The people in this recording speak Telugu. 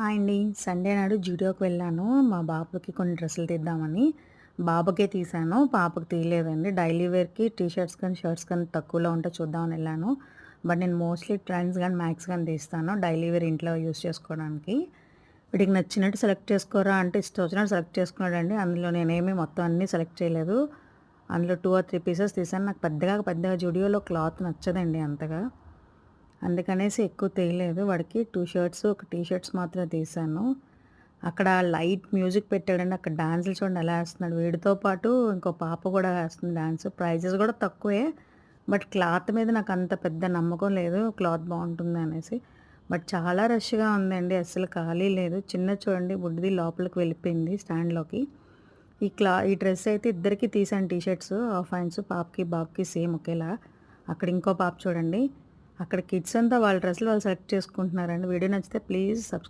హాయ్ అండి. సండే నాడు జూడియోకి వెళ్ళాను. మా బాబుకి కొన్ని డ్రెస్సులు తీద్దామని. బాబుకే తీశాను. పాపకి తీయలేదండి. డైలీ వేర్‌కి టీ షర్ట్స్ కానీ, షర్ట్స్ కానీ తక్కువలో ఉంటే చూద్దామని ఎళ్ళాను. బట్ నేను మోస్ట్‌లీ ట్రెండ్స్ గాని, మ్యాక్స్ గాని తీస్తాను. డైలీ వేర్ ఇంట్లో యూజ్ చేసుకోవడానికి. వీడికి నచ్చినట్టు సెలెక్ట్ చేసుకోరా అంటే ఇష్టం వచ్చినట్టు సెలెక్ట్ చేసుకున్నాడండి. అందులో నేనేమి మొత్తం అన్నీ సెలెక్ట్ చేయలేదు. అందులో 2 ఆర్ 3 పీసెస్ తీశాను. నాకు పెద్దగా జూడియోలో క్లాత్ నచ్చదండి అంతగా. అందుకనేసి ఎక్కువ తేయలేదు. వాడికి 2 షర్ట్స్, ఒక టీ షర్ట్స్ మాత్రమే తీశాను. అక్కడ లైట్ మ్యూజిక్ పెట్టాడండి. అక్కడ డాన్సులు చూడండి ఎలా ఏస్తున్నాడు. వీడితో పాటు ఇంకో పాప గూడా ఏస్తుంది డాన్స్. ప్రైజెస్ గూడా తక్కువే. బట్ క్లాత్ మీద నాకంత పెద్ద నమ్మకం లేదు. క్లాత్ బావుంటుందనేసి. బట్ చాలా రష్‌గా ఉందండి. అస్సలు ఖాళీ లేదు. చిన్నది చూడండి బుడ్డిది లోపలికి వెళ్ళిపోయింది స్టాండ్‌లోకి. ఈ డ్రెస్ అయితే ఇద్దరికీ తీసాను టీ షర్ట్స్, హాఫ్ హ్యాండ్స్ పాపకి, బాబుకి సేమ్ ఒకేలా. అక్కడ ఇంకో పాప చూడండి. అక్కడ కిడ్స్ అంతా వాళ్ళ డ్రెస్సులు వాళ్ళు సెలెక్ట్ చేసుకుంటున్నారండి. వీడియో నచ్చితే ప్లీజ్